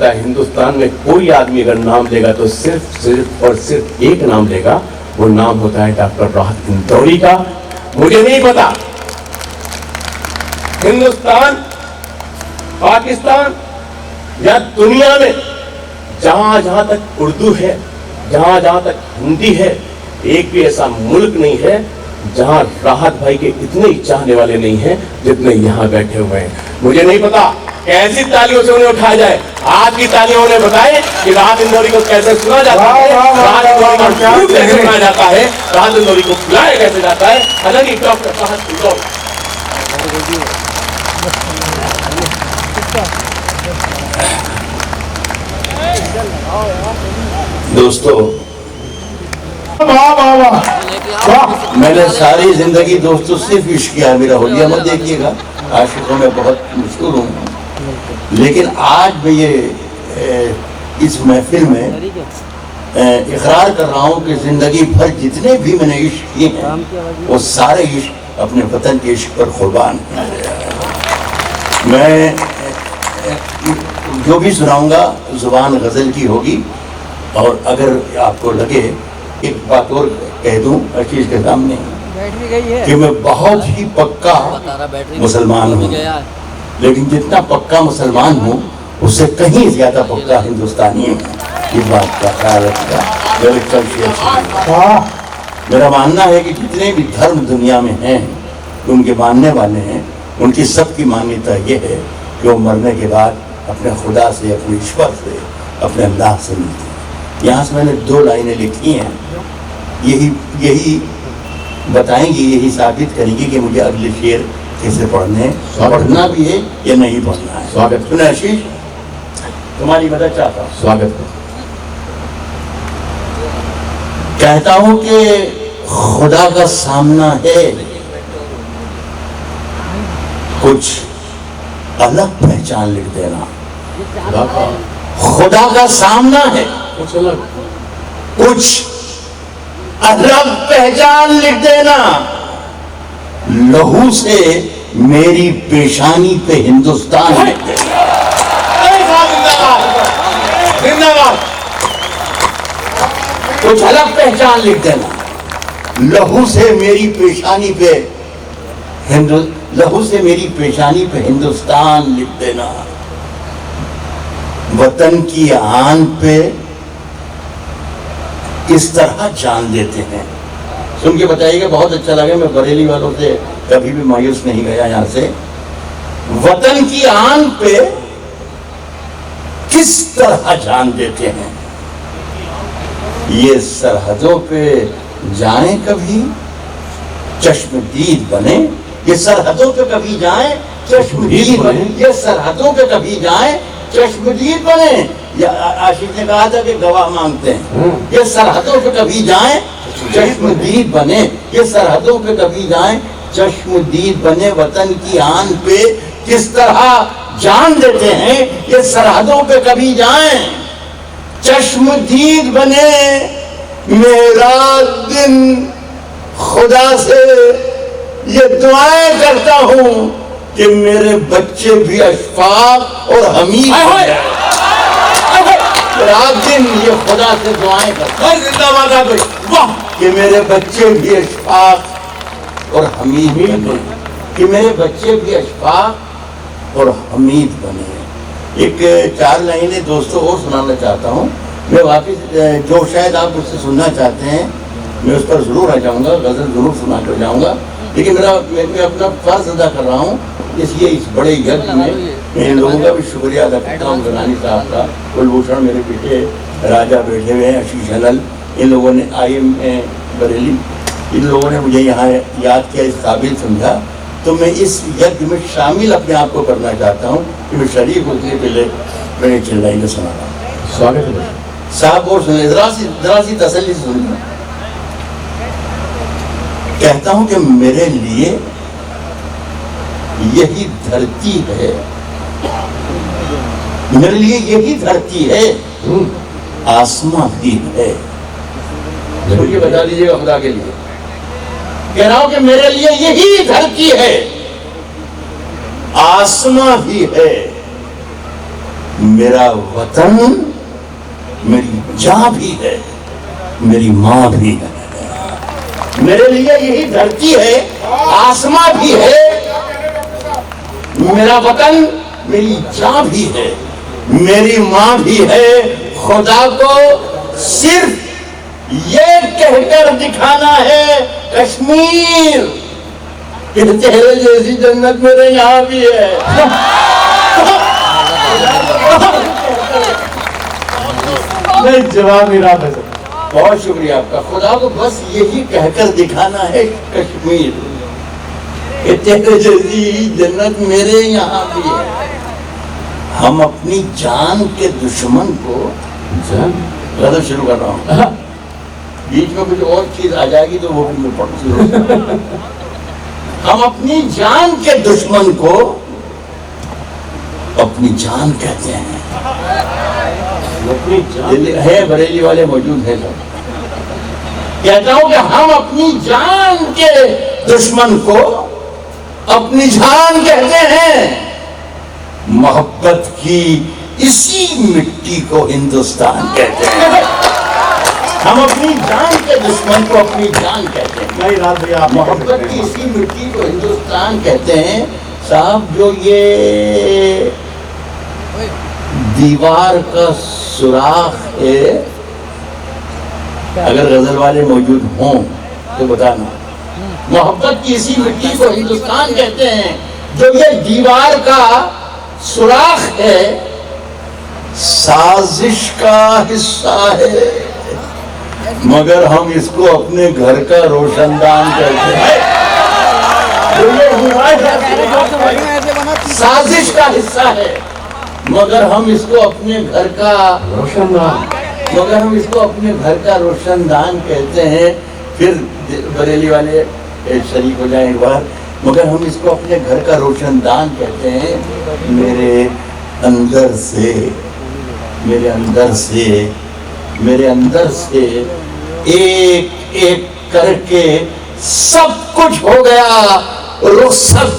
लगता है हिंदुस्तान में कोई आदमी अगर नाम लेगा तो सिर्फ और सिर्फ एक नाम लेगा, वो नाम होता है डॉक्टर राहत इंदौरी का। मुझे नहीं पता हिंदुस्तान, पाकिस्तान या दुनिया में जहां जहां तक उर्दू है, जहां जहां तक हिंदी है, एक भी ऐसा मुल्क नहीं है जहां राहत भाई के इतने चाहने वाले नहीं हैं जितने यहां बैठे हुए हैं। मुझे नहीं पता कैसी तालियों से उन्हें उठाया जाए। आज की तालियों उन्हें बताए कि राहत इंदौरी को कैसे सुना जाता है, राहत इंदौरी का रूप कैसे सुना जाता है, राहत इंदौरी को बुलाया कैसे जाता है। हालांकि डॉक्टर राहत इंदौरी दोस्तों, वाह, मैंने सारी जिंदगी दोस्तों सिर्फ इश्क किया। मेरा होलिया मत देखिएगा, आशिकों में बहुत मशहूर हूँ, लेकिन आज मैं ये इस महफिल में इकरार कर रहा हूँ कि जिंदगी भर जितने भी मैंने इश्क किए हैं वो सारे इश्क अपने वतन के इश्क पर कुर्बान हैं। मैं जो भी सुनाऊंगा जुबान गजल की होगी, और अगर आपको लगे एक बात और कह दूं चीज के सामने कि मैं बहुत ही पक्का मुसलमान हूँ, लेकिन जितना पक्का मुसलमान हूँ उससे कहीं ज्यादा पक्का हिंदुस्तानी हूँ। इस बात का ख्याल रखिएगा। मेरा मानना है कि जितने भी धर्म दुनिया में हैं, उनके मानने वाले हैं, उनकी सबकी मान्यता ये है कि वो मरने के बाद अपने खुदा से, अपने ईश्वर से, अपने अल्लाह से मिलते हैं। यहाँ से मैंने 2 लाइनें लिखी हैं, यही बताएंगी, यही साबित करेंगी कि मुझे अगले शेर कैसे पढ़ने, पढ़ना भी है या नहीं पढ़ना है। स्वागत सुने आशीष, तुम्हारी मदद चाहता हूँ। स्वागत कहता हूँ कि खुदा का सामना है, कुछ अलग पहचान लिख देना। खुदा का सामना है, कुछ अलग, कुछ अलग पहचान लिख देना। लहू से मेरी पेशानी पे हिंदुस्तान लिख देना। कुछ अलग पहचान लिख देना। लहू से मेरी पेशानी पे लहू से मेरी पेशानी पे हिंदुस्तान लिख देना। वतन की आन पे इस तरह जान देते हैं। सुन के बताइएगा, बहुत अच्छा लगा। मैं बरेली वालों से कभी भी मायूस नहीं गया यहाँ से। वतन की आन पे किस तरह जान देते हैं। ये सरहदों पे जाएं कभी चश्मदीद बने, ये सरहदों पे कभी जाएं चश्मदीद बने, ये सरहदों पे कभी जाएं चश्मदीद बने। या आशिक ने कहा था कि गवाह मांगते हैं। ये सरहदों पे कभी जाएं चश्मदीद बने, ये सरहदों पे कभी जाएं चश्मदीद बने। वतन की आन पे किस तरह जान देते हैं, ये सरहदों पे कभी जाएं चश्मदीद बने। मेरा दिन खुदा से ये दुआएं करता हूं कि मेरे बच्चे भी अशफाक और हमीद बने। रात दिन ये खुदा से दुआएं करता हूं कि मेरे बच्चे भी अशफाक और हमीद बने, कि मेरे बच्चे भी अशफाक और हमीद बने। एक 4 लाइनें दोस्तों और सुनाना चाहता हूँ मैं वापिस, जो शायद आप मुझसे सुनना चाहते हैं मैं उस पर जरूर आ जाऊँगा, गजल जरूर सुना कर जाऊँगा। लेकिन मैं अपना फर्ज अदा कर रहा हूँ, इसलिए इस बड़े यज्ञ में मैं इन लोगों का भी शुक्रिया अदा करता हूँ। गलानी साहब का, कुलभूषण मेरे पीछे राजा बैठे हुए हैं, आशीष अनल, इन लोगों ने IIM बरेली, इन लोगों ने मुझे यहाँ याद किया, इस काबिल समझा, तो मैं इस यज्ञ में शामिल अपने आप को करना चाहता हूँ कि मैं शरीक होने पहले मैंने चिल्लाई में सुना रहा हूँ। स्वागत है साहब, और सुने, जरा सी तसल्ली से सुनिए। कहता हूँ कि मेरे लिए यही धरती है, मेरे लिए यही धरती है, आसमां भी है। मुझे बता दीजिएगा खुदा के लिए। कह रहा हूं कि मेरे लिए यही धरती है, आसमां भी है, मेरा वतन मेरी जान भी है, मेरी माँ भी है। मेरे लिए यही धरती है, आसमां भी है, मेरा वतन मेरी जान भी है, मेरी माँ भी है। खुदा को सिर्फ ये कहकर दिखाना है कश्मीर कि तेरे जैसी जन्नत मेरे यहाँ भी है। नहीं, जवाब मेरा है सर। बहुत शुक्रिया आपका। खुदा को बस यही कहकर दिखाना है कश्मीर कि तेरे जैसी जन्नत मेरे यहाँ भी है। हम अपनी जान के दुश्मन को गलत शुरू कर रहा हूँ, बीच में कुछ और चीज आ जाएगी तो वो भी मैं पढ़ हम अपनी जान के दुश्मन को अपनी जान कहते हैं। दिल्ली है, बरेली वाले मौजूद है सब। कहता हूं कि हम अपनी जान के दुश्मन को अपनी जान कहते हैं। मोहब्बत की इसी मिट्टी को हिंदुस्तान कहते हैं। हम अपनी जान के दुश्मन को अपनी जान कहते हैं। नहीं रात भैया, मोहब्बत की इसी मिट्टी को हिंदुस्तान कहते हैं। साहब, जो ये दीवार का सुराख है, अगर गजल वाले मौजूद हों तो बताना। मोहब्बत की इसी मिट्टी को हिंदुस्तान कहते हैं। जो ये दीवार का सुराख है, साजिश का हिस्सा है, मगर हम इसको अपने घर का रोशनदान कहते हैं। साजिश का हिस्सा है, मगर हम इसको अपने घर का रोशनदान, मगर हम इसको अपने घर का रोशनदान कहते हैं। फिर बरेली वाले शरीक हो जाए एक बार। मगर हम इसको अपने घर का रोशनदान कहते हैं। मेरे अंदर से एक एक करके सब कुछ हो गया रुखसत,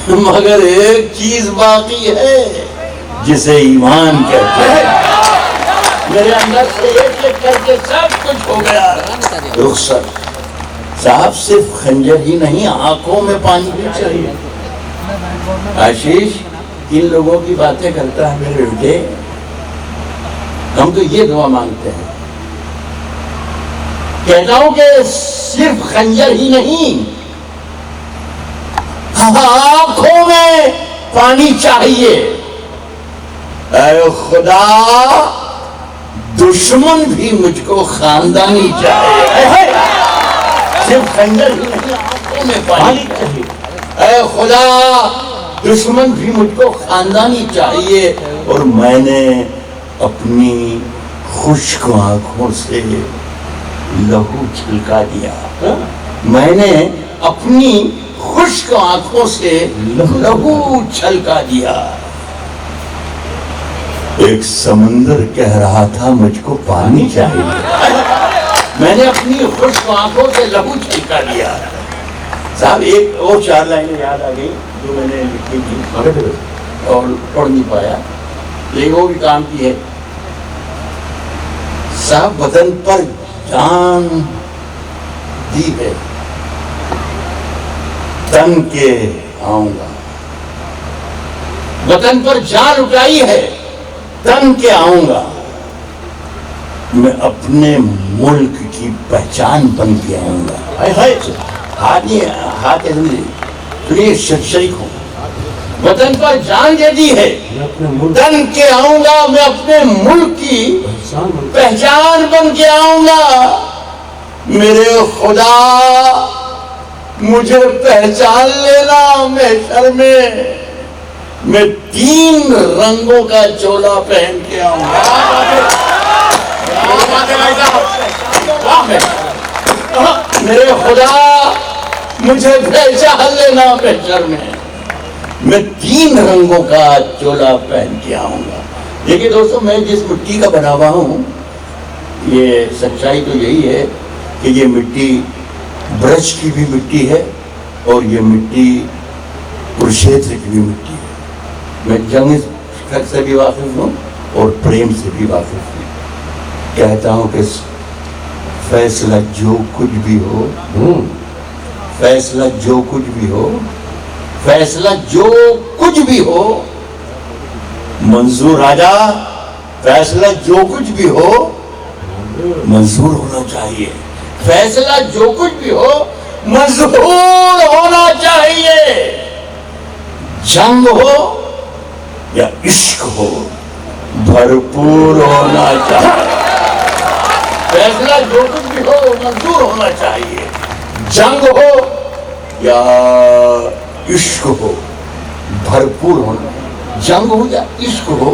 मगर एक चीज बाकी है जिसे ईमान कहते हैं। मेरे अंदर से एक एक करके सब कुछ हो गया रुखसत। साहब, सिर्फ खंजर ही नहीं, आंखों में पानी भी चाहिए। आशीष इन लोगों की बातें करता है मेरे बेटे। हम तो ये दुआ मांगते हैं, कहता हूं कि सिर्फ खंजर ही नहीं, आंखों में पानी चाहिए। ऐ खुदा, दुश्मन भी मुझको खानदानी चाहिए। सिर्फ खंजर ही नहीं, आंखों में पानी चाहिए। ऐ खुदा, दुश्मन भी मुझको खानदानी चाहिए। और मैंने अपनी खुश्क आंखों से लहू छलका दिया। मैंने अपनी खुश्क आंखों से लहू छलका दिया। एक समंदर कह रहा था मुझको पानी चाहिए, मैंने अपनी खुश्क आंखों से लहू छलका दिया। साहब, एक और 4 लाइनें याद आ गई जो मैंने लिखी थी और पढ़ नहीं पाया, लेकिन वो भी काम की है। साहब, वतन पर जान दी है, तन के आऊंगा। वतन पर जान उठाई है, तन के आऊंगा। मैं अपने मुल्क की पहचान बन के आऊंगा। हाथ सुनिए, शरीक हूं। वतन पर जान दे दी है, तन के आऊंगा। मैं अपने मुल्क की पहचान बन के आऊंगा। मेरे खुदा, मुझे पहचान लेना महशर में। मैं 3 रंगों का चोला पहन के आऊंगा। मेरे खुदा, मुझे पहचान लेना महशर में। मैं 3 रंगों का चोला पहन के आऊंगा। देखिए दोस्तों, मैं जिस मिट्टी का बना हुआ हूं, ये सच्चाई तो यही है कि ये मिट्टी ब्रज की भी मिट्टी है और ये मिट्टी कुरुक्षेत्र की भी मिट्टी है। मैं जंग इश्क से भी वाकिफ हूँ और प्रेम से भी वाकिफ हूँ। कहता हूँ कि फैसला जो कुछ भी हो, फैसला जो कुछ भी हो, फैसला जो कुछ भी हो, मंजूर राजा, फैसला जो कुछ भी हो मंजूर होना चाहिए। फैसला जो कुछ भी हो मंजूर होना चाहिए। जंग हो या इश्क हो भरपूर होना चाहिए। फैसला जो कुछ भी हो मंजूर होना चाहिए। जंग हो या इश्क हो भरपूर होना, जंग हो या इश्क हो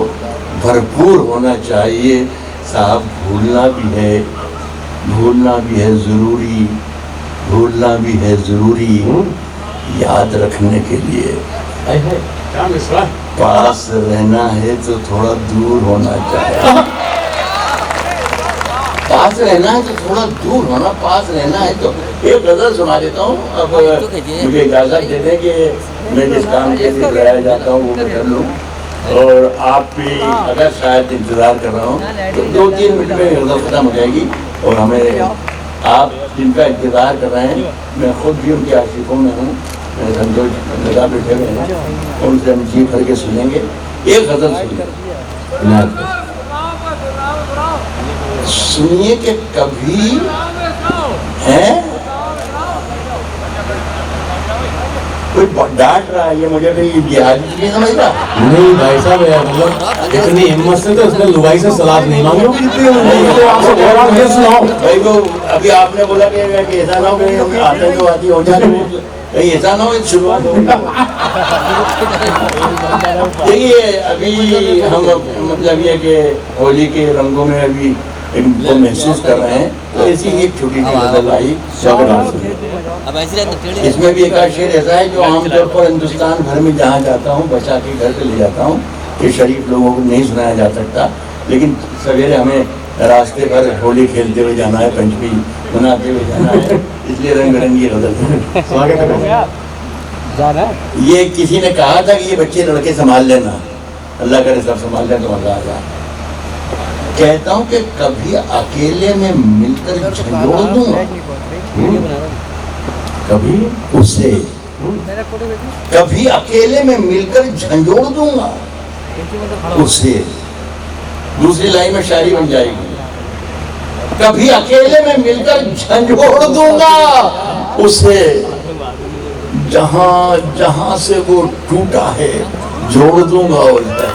भरपूर होना चाहिए। साहब भूलना भी है जरूरी, भूलना भी है जरूरी, याद रखने के लिए क्या मिसरा? पास रहना है तो थोड़ा दूर होना चाहिए। पास रहना है तो थोड़ा दूर होना, पास रहना है तो। एक गजल सुना देता हूँ। अब मुझे इजाजत दे दें कि मैं जिस काम के लिए बुलाया जाता हूँ वो मैं कर लूँ, और आप भी अगर शायद इंतजार कर रहा हूँ तो 2-3 मिनट में गजल खत्म हो जाएगी। और हमें आप जिनका इंतजार कर रहे हैं, मैं खुद भी उनके आशिकों में हूँ, मेरे संतोष लगा बैठे हुए हैं, उनसे हम जी भर के सुनेंगे। एक गजल सुनिए कि कभी है कोई डांट रहा है, ये मुझे भी जिहादी नहीं समझ रहा। नहीं भाई साहब, मतलब इतनी हिम्मत से तो उसने लुगाई से सलाद नहीं मांगी होगी जितनी तो आपसे कह रहा हूँ, ये सुनाओ। भाई वो अभी आपने बोला कि ऐसा ना हो कि आतंकवादी हो जाए, कहीं ऐसा ना हो शुरुआत हो। देखिए अभी हम मतलब ये कि होली के रंगों में अभी इनको महसूस कर रहे हैं, तो ऐसी एक छोटी सी गजल आई। इसमें भी एक शेर ऐसा है जो आमतौर पर हिंदुस्तान भर में जहाँ जाता हूँ बचा के घर पे ले जाता हूँ, कि शरीफ लोगों को नहीं सुनाया जा सकता, लेकिन सवेरे हमें रास्ते पर होली खेलते हुए जाना है, पंचमी मनाते हुए जाना है, इसलिए रंग बिरंगी गजल। ये किसी ने कहा था कि ये बच्चे लड़के संभाल लेना, अल्लाह करे सब संभाल लें तो मजा आ जाए। कहता हूँ कि कभी अकेले में मिलकर झंझोड़ दूंगा कभी उसे, कभी अकेले में मिलकर झंझोड़ दूंगा उसे। दूसरी लाइन में शायरी बन जाएगी, कभी अकेले में मिलकर झंझोड़ दूंगा उसे, जहां जहां से वो टूटा है जोड़ दूंगा उसे।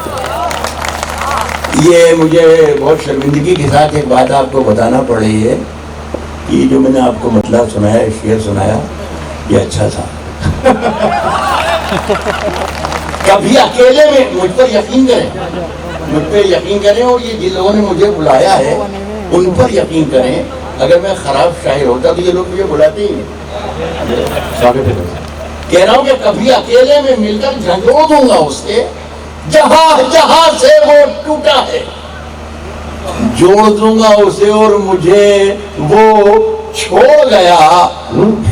ये मुझे बहुत शर्मिंदगी के साथ एक बात आपको बताना पड़ रही है कि जो मैंने आपको मतलब सुनाया, शेर सुनाया, ये अच्छा था। कभी अकेले में, मुझ पर यकीन करें, मुझ पर यकीन करें, और ये जिन लोगों ने मुझे बुलाया है उन पर यकीन करें। अगर मैं खराब शायर होता तो ये लोग मुझे बुलाते ही नहीं। कह रहा हूं कि कभी अकेले में मिलकर झंझोड़ दूंगा उससे, जहां जहां से वो टूटा है जोड़ दूंगा उसे, और मुझे वो छोड़ गया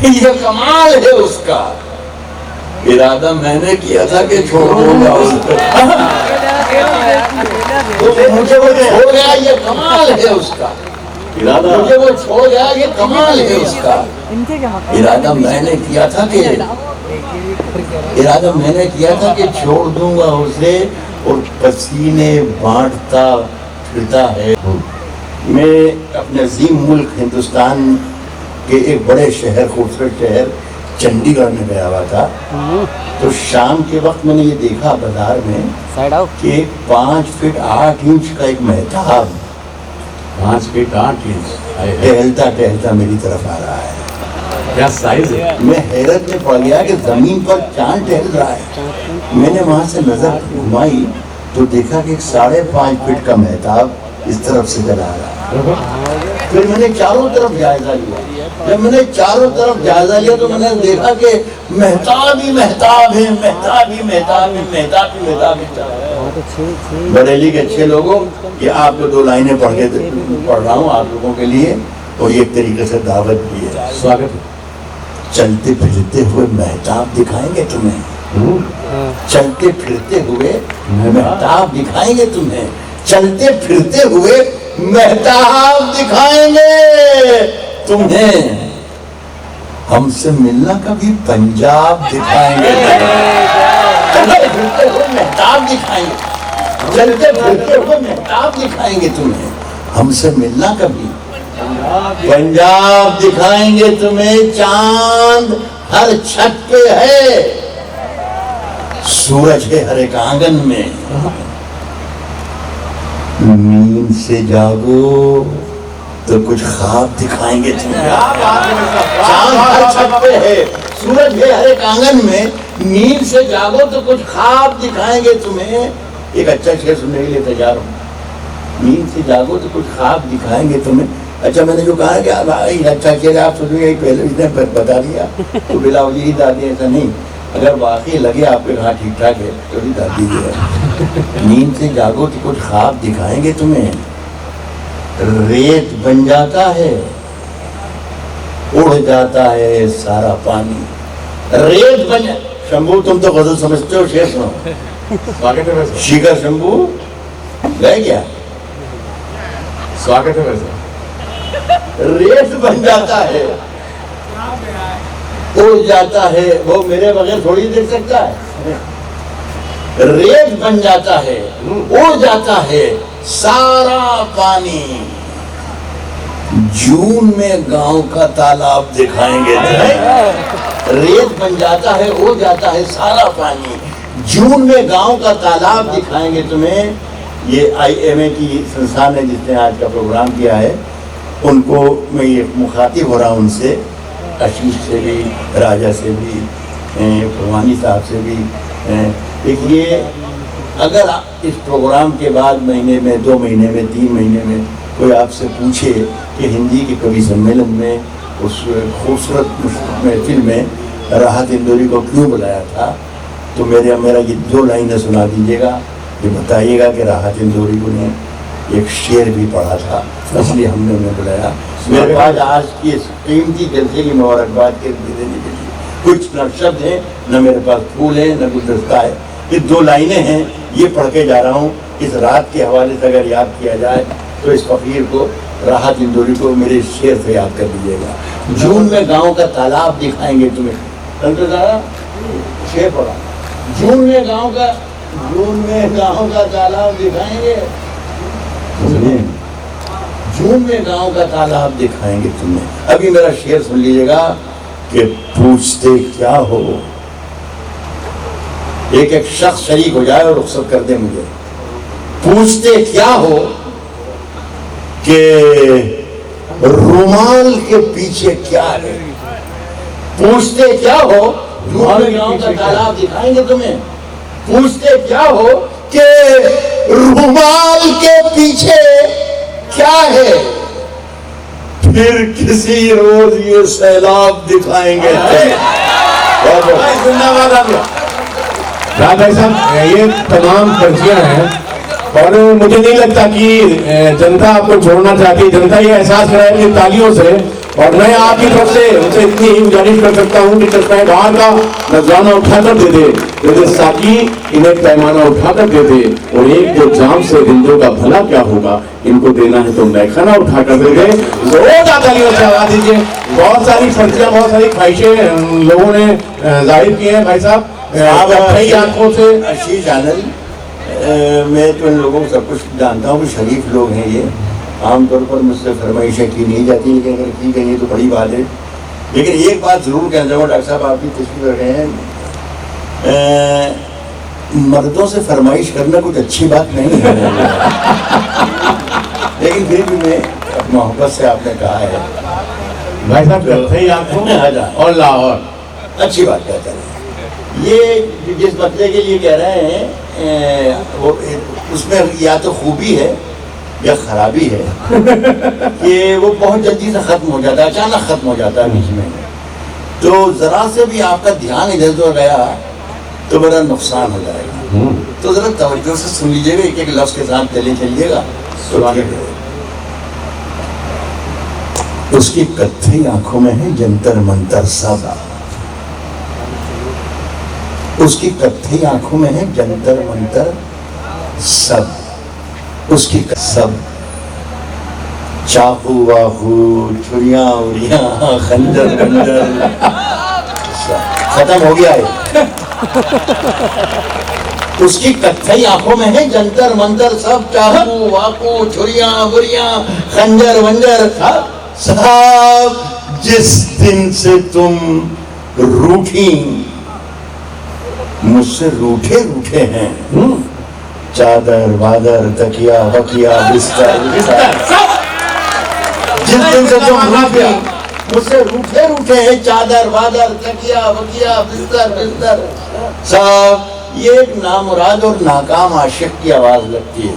ये कमाल है उसका। इरादा मैंने किया था कि छोड़ दूंगा उसको, तो मुझे वो छोड़ गया ये कमाल है उसका। इरादा मुझे वो छोड़ गया ये कमाल है उसका। इरादा मैंने किया था कि छोड़ दूंगा उसे, और पसीने बांटता फिरता है। मैं अपने अजीम मुल्क हिंदुस्तान के एक बड़े शहर, खूबसूरत शहर चंडीगढ़ में गया हुआ था। तो शाम के वक्त मैंने ये देखा बाजार में कि 5 फीट 8 इंच का एक मेहताब 5 फीट 8 इंच टहलता टहलता मेरी तरफ आ रहा है। क्या साइज है? मैं हैरत में पड़ गया कि जमीन पर चांद टहल रहा है। मैंने वहां से नजर घुमाई तो देखा कि 5.5 फीट का मेहताब इस तरफ से चला रहा है। फिर मैंने चारों तरफ जायजा लिया। जब मैंने चारों तरफ जायजा लिया तो मैंने देखा कि मेहताब ही मेहताब है, मेहताब ही मेहताब है, मेहताब ही मेहताब है। बरेली के अच्छे लोगों, ये आपको 2 लाइनें पढ़ रहा हूँ आप लोगों के लिए, और ये एक तरीके से दावत भी है। स्वागत है। चलते फिरते हुए मेहताब दिखाएंगे तुम्हें, चलते फिरते हुए मेहताब दिखाएंगे तुम्हें, चलते फिरते हुए मेहताब दिखाएंगे तुम्हें। हमसे मिलना कभी पंजाब दिखाएंगे, चलते फिरते हुए मेहताब दिखाएंगे, चलते फिरते हुए मेहताब दिखाएंगे तुम्हें। हमसे मिलना कभी पंजाब दिखाएंगे तुम्हें। चांद हर छत पे है, सूरज है हर एक आंगन में। नींद से जागो तो कुछ ख्वाब दिखाएंगे तुम्हें। चांद हर छत पे है, सूरज है हर एक आंगन में। नींद से जागो तो कुछ ख्वाब दिखाएंगे तुम्हें। एक अच्छा शेर सुनने के लिए तैयार हूं। नींद से जागो तो कुछ ख्वाब दिखाएंगे तुम्हें। अच्छा, मैंने जो कहा कि भाई अच्छा शेर आप सोचेंगे पहले इसने बता दिया तो बिलावली ही दादी, ऐसा नहीं। अगर वाकई लगे आपके कहा ठीक ठाक है तो भी दादी है। नींद से जागो तो कुछ ख्वाब दिखाएंगे तुम्हें। रेत बन जाता है, उड़ जाता है सारा पानी। रेत बन, शंभू तुम तो गजल समझते हो, शेर सुनो। स्वागत है वैसे, शिखर शंभू गए क्या? स्वागत है वैसे। रेत बन जाता है, उड़ जाता है, वो मेरे बगैर थोड़ी देख सकता है। रेत बन जाता है, उड़ जाता है सारा पानी। जून में गांव का तालाब दिखाएंगे तुम्हें। रेत बन जाता है, उड़ जाता है सारा पानी। जून में गांव का तालाब दिखाएंगे तुम्हें। ये IMA की संस्था ने जिसने आज का प्रोग्राम किया है, उनको मैं ये मुखातिब हो रहा हूँ, उनसे, आशीष से भी, राजा से भी, भवानी साहब से भी। देखिए, अगर इस प्रोग्राम के बाद महीने में, 2 महीने में, 3 महीने में कोई आपसे पूछे कि हिंदी के कवि सम्मेलन में उस खूबसूरत महफिल में राहत इंदौरी को क्यों बुलाया था, तो मेरा ये 2 लाइनें सुना दीजिएगा। ये बताइएगा कि राहत इंदौरी को ने एक शेर भी पढ़ा था, इसलिए हमने उन्हें बुलाया। मेरे पास आज की इस कीमती जलसे की मुबारकबाद के देने के लिए कुछ न शब्द हैं, न मेरे पास फूल है, न गुलदस्ता है। ये 2 लाइनें हैं, ये पढ़ के जा रहा हूँ। इस रात के हवाले से अगर याद किया जाए तो इस फकीर को, राहत इंदौरी को मेरे शेर से याद कर दीजिएगा। जून में गांव का तालाब दिखाएंगे तुम्हें। शेर पढ़ा। जून में गांव का तालाब दिखाएंगे, जून में गांव का तालाब दिखाएंगे तुम्हें। अभी मेरा शेर सुन लीजिएगा कि पूछते क्या हो। एक शख्स शरीक हो जाए और रुखसत कर दे मुझे। पूछते क्या हो कि रुमाल के पीछे क्या है। पूछते क्या हो, जून में गांव का तालाब दिखाएंगे तुम्हें। पूछते क्या हो कि रुमाल के पीछे क्या है। फिर किसी रोज ये सैलाब दिखाएंगे। भाई साहब, ये तमाम पर्चियां हैं और मुझे नहीं लगता कि जनता आपको छोड़ना चाहती। जनता ये एहसास कराएगी तालियों से, और मैं आपकी तरफ से उनसे इतनी ही गुजारिश कर सकता हूँ कि चश्मा बाहर का नजराना उठाकर दे दे, जैसे साकी इन्हें पैमाना उठाकर दे दे, और एक दो जाम से हिंदुओं का भला क्या होगा, इनको देना है तो मैखाना उठाकर दे दे। जोरदार तालियों से आवाज दीजिए। बहुत सारी पर्चियां, बहुत सारी ख्वाहिशें लोगों ने जाहिर की है। भाई साहब, कई आंखों से आशीष आनंद, मैं तो इन लोगों को सब कुछ जानता हूँ कि शरीफ लोग हैं। ये आमतौर पर मुझसे फरमाइशें की नहीं जाती, लेकिन अगर की गई तो बड़ी बात है। लेकिन एक बात जरूर कहना चाहूँगा, डॉक्टर साहब आप भी तशरीफ रखे हैं, मर्दों से फरमाइश करना कुछ अच्छी बात नहीं है। लेकिन फिर भी मैं मोहब्बत से आपने कहा है। भाई साहब, कई आंखों और लाहौर अच्छी बात कहते हैं। ये जिस बच्चे के लिए कह रहे हैं, वो उसमें या तो खूबी है या खराबी है कि वो बहुत जल्दी से खत्म हो जाता है, अचानक खत्म हो जाता है बीच में। तो जरा से भी आपका ध्यान इधर उधर गया तो बड़ा नुकसान हो जाएगा। तो जरा तवज्जो से सुन लीजिएगा, एक एक लफ्ज के साथ चले चलिएगा। उसकी कत्थई आंखों में है जंतर मंतर सादा, उसकी कत्थई आंखों में है जंतर मंतर सब उसकी सब चाकू वाकू छुरियां उरियां खंजर खंजर खत्म हो गया है। उसकी कत्थई आंखों में है जंतर मंतर सब चाकू वाकू छुरियां बुरियां खंजर वंजर सब। जिस दिन से तुम रूठी मुझसे रूठे रूठे हैं, चादर वादर तकिया वकिया बिस्तर जिस दिन से तुम रूठे मुझसे रूठे रूठे हैं, चादर वादर तकिया वकिया बिस्तर बिस्तर सब। ये एक नामुराद और नाकाम आशिक की आवाज लगती है।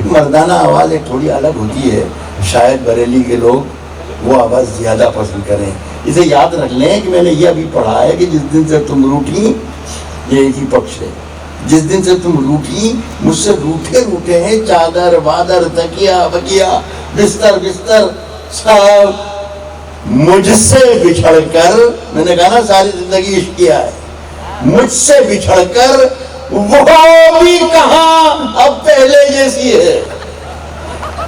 मर्दाना आवाज एक थोड़ी अलग होती है, शायद बरेली के लोग वो आवाज ज्यादा पसंद करें। इसे याद रख लें कि मैंने ये अभी पढ़ा है कि जिस दिन से तुम रूठी, ये एक ही पक्ष है, जिस दिन से तुम रूठी मुझसे रूठे रूठे हैं, चादर वादर तकिया वकिया बिस्तर बिस्तर सब। मुझसे बिछड़कर, मैंने कहा ना सारी जिंदगी इश्क किया है, मुझसे बिछड़कर वो भी कहां अब पहले जैसी है।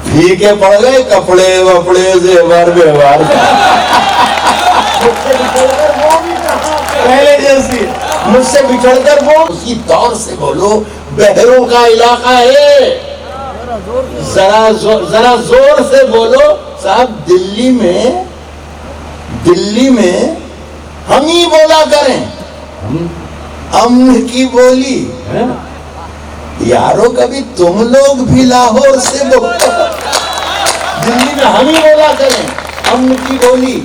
फीके पड़ गए कपड़े वपड़े जेवर व्यवहार, मुझसे बिछड़कर वो भी कहां पहले जैसी। मुझसे बिछड़कर वो उसी दौर से बोलो, बहरों का इलाका है, जरा जोर से बोलो। साहब दिल्ली में हम ही बोला करें अम्न की बोली। यारो कभी तुम लोग भी लाहौर से बोलो, दिल्ली में हम ही बोला करें अम्न की बोली।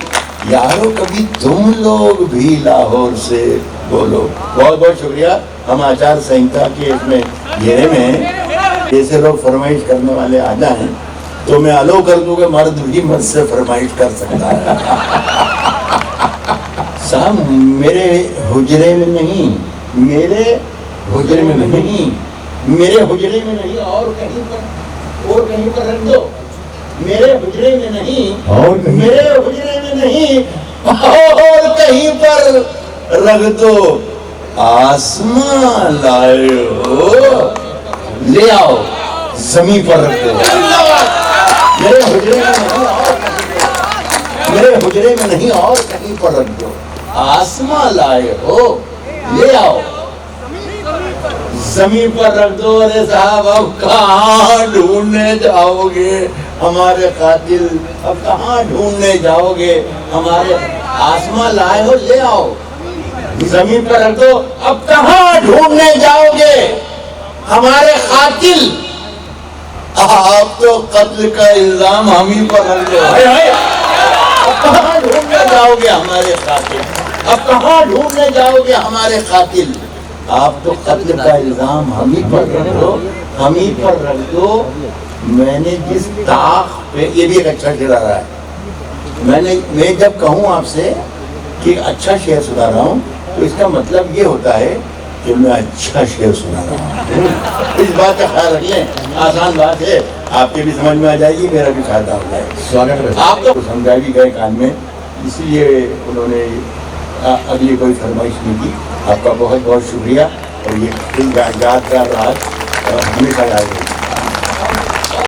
यारो कभी तुम लोग भी लाहौर से बोलो। बहुत बहुत शुक्रिया। हम आचार संहिता के इसमें घेरे में जैसे लोग फरमाइश करने वाले आ जाएं तो मैं अलो कर दूं कि मर्द भी मर्द से फरमाइश कर सकता है। साहब मेरे हुजरे में नहीं, मेरे हुजरे में नहीं, मेरे हुजरे में नहीं और कहीं पर रख दो। मेरे हुजरे में नहीं और मेरे हुजरे में नहीं और कहीं पर रख दो। आसमां लाए हो ले आओ जमीन पर रख दो। मेरे हुजरे में नहीं और मेरे हुजरे में नहीं और कहीं पर रख दो। आसमां लाए हो ले आओ जमीन पर रख दो। अरे साहब अब कहाँ ढूंढने जाओगे हमारे कातिल, अब कहाँ ढूंढने जाओगे हमारे। आसमां लाए हो ले आओ जमीन पर रख दो। अब कहाँ ढूंढने जाओगे हमारे कातिल। आप तो कत्ल का इल्जाम हम ही पर रख दो। अब कहाँ ढूंढने जाओगे हमारे कातिल, अब कहाँ ढूंढने जाओगे हमारे कातिल। आप तो कत्ल का इल्जाम हम ही पर रख दो, हम ही पर रख दो। मैंने जिस ताक पे, ये भी एक अच्छा शेर आ रहा है, मैं जब कहूँ आपसे कि अच्छा शेर सुना रहा हूँ तो इसका मतलब ये होता है कि मैं अच्छा शेर सुना रहा हूँ। इस बात का ख्याल रख लें, आसान बात है, आपके भी समझ में आ जाएगी, मेरा भी फायदा हो जाएगा। स्वागत है। आप तो समझा भी गए कान में, इसलिए उन्होंने अगली कोई फरमाइश नहीं की। आपका बहुत बहुत शुक्रिया और ये यादगार रहा हमेशा याद रहेगा।